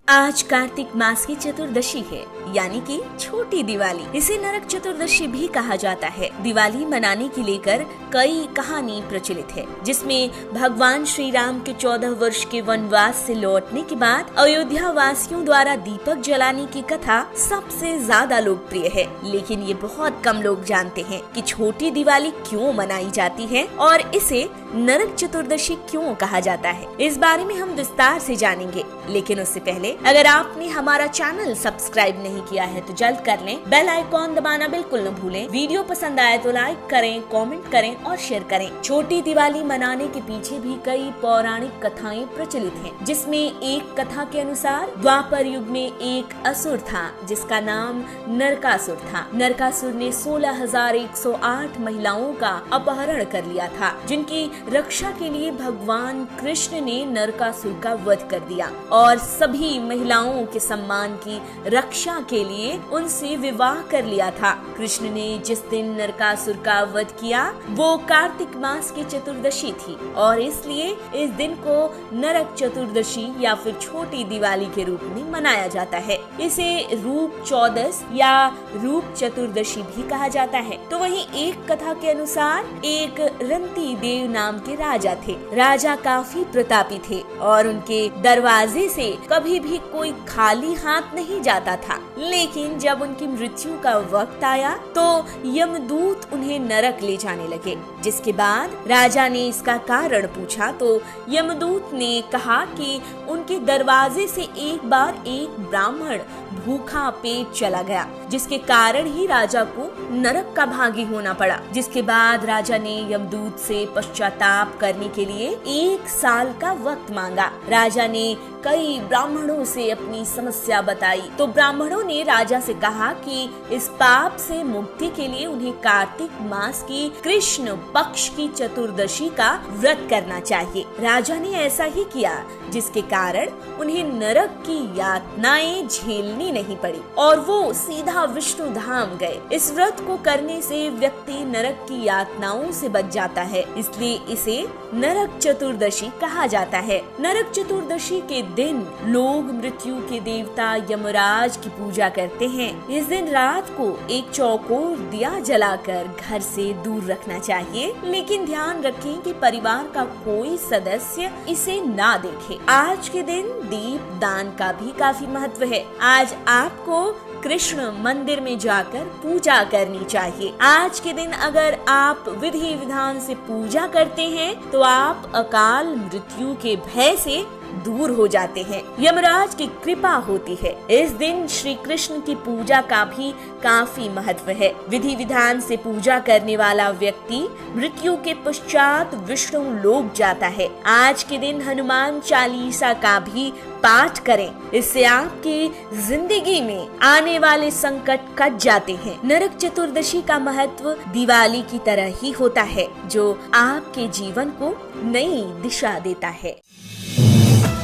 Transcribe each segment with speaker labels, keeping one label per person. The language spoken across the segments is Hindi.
Speaker 1: आज कार्तिक मास की चतुर्दशी है, यानी कि छोटी दिवाली। इसे नरक चतुर्दशी भी कहा जाता है। दिवाली मनाने की लेकर कई कहानी प्रचलित है, जिसमें भगवान श्री राम के 14 वर्ष के वनवास से लौटने के बाद अयोध्या वासियों द्वारा दीपक जलाने की कथा सबसे ज्यादा लोकप्रिय है। लेकिन ये बहुत कम लोग जानते हैं कि छोटी दिवाली क्यों मनाई जाती है और इसे नरक चतुर्दशी क्यों कहा जाता है। इस बारे में हम विस्तार से जानेंगे, लेकिन उससे पहले अगर आपने हमारा चैनल सब्सक्राइब नहीं किया है तो जल्द कर लें। बेल आइकॉन दबाना बिल्कुल न भूलें। वीडियो पसंद आए तो लाइक करें, कमेंट करें और शेयर करें। छोटी दिवाली मनाने के पीछे भी कई पौराणिक कथाएं प्रचलित हैं, जिसमें एक कथा के अनुसार द्वापर युग में एक असुर था जिसका नाम नरकासुर था। नरकासुर ने 16,108 महिलाओं का अपहरण कर लिया था, जिनकी रक्षा के लिए भगवान कृष्ण ने नरकासुर का वध कर दिया और सभी महिलाओं के सम्मान की रक्षा के लिए उनसे विवाह कर लिया था। कृष्ण ने जिस दिन नरकासुर का वध किया वो कार्तिक मास की चतुर्दशी थी और इसलिए इस दिन को नरक चतुर्दशी या फिर छोटी दिवाली के रूप में मनाया जाता है। इसे रूप चौदस या रूप चतुर्दशी भी कहा जाता है। तो वहीं एक कथा के अनुसार एक रंती देव नाम के राजा थे। राजा काफी प्रतापी थे और उनके दरवाजे से कभी भी कोई खाली हाथ नहीं जाता था। लेकिन जब उनकी मृत्यु का वक्त आया तो यमदूत उन्हें नरक ले जाने लगे। जिसके बाद राजा ने इसका कारण पूछा तो यमदूत ने कहा कि उनके दरवाजे से एक बार एक ब्राह्मण भूखा पेट चला गया, जिसके कारण ही राजा को नरक का भागी होना पड़ा। जिसके बाद राजा ने यमदूत से पश्चाताप करने के लिए 1 साल का वक्त मांगा। राजा ने कई ब्राह्मणों से अपनी समस्या बताई तो ब्राह्मणों ने राजा से कहा कि इस पाप से मुक्ति के लिए उन्हें कार्तिक मास की कृष्ण पक्ष की चतुर्दशी का व्रत करना चाहिए। राजा ने ऐसा ही किया, जिसके कारण उन्हें नरक की यातनाएं झेलनी नहीं पड़ी और वो सीधा विष्णु धाम गए। इस व्रत को करने से व्यक्ति नरक की यातनाओं से बच जाता है, इसलिए इसे नरक चतुर्दशी कहा जाता है। नरक चतुर्दशी के दिन लोग मृत्यु के देवता यमराज की पूजा करते हैं। इस दिन रात को एक चौकोर दिया जलाकर घर से दूर रखना चाहिए, लेकिन ध्यान रखें कि परिवार का कोई सदस्य इसे ना देखे। आज के दिन दीप दान का भी काफी महत्व है। आज आपको कृष्ण मंदिर में जाकर पूजा करनी चाहिए। आज के दिन अगर आप विधि विधान से पूजा करते हैं तो आप अकाल मृत्यु के भय से दूर हो जाते हैं। यमराज की कृपा होती है। इस दिन श्री कृष्ण की पूजा का भी काफी महत्व है। विधि विधान से पूजा करने वाला व्यक्ति मृत्यु के पश्चात विष्णु लोक जाता है। आज के दिन हनुमान चालीसा का भी पाठ करें, इससे आपकी जिंदगी में आने वाले संकट कट जाते हैं। नरक चतुर्दशी का महत्व दिवाली की तरह ही होता है, जो आपके जीवन को नई दिशा देता है।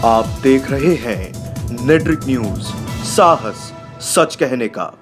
Speaker 2: आप देख रहे हैं नेट्रिक न्यूज, साहस सच कहने का।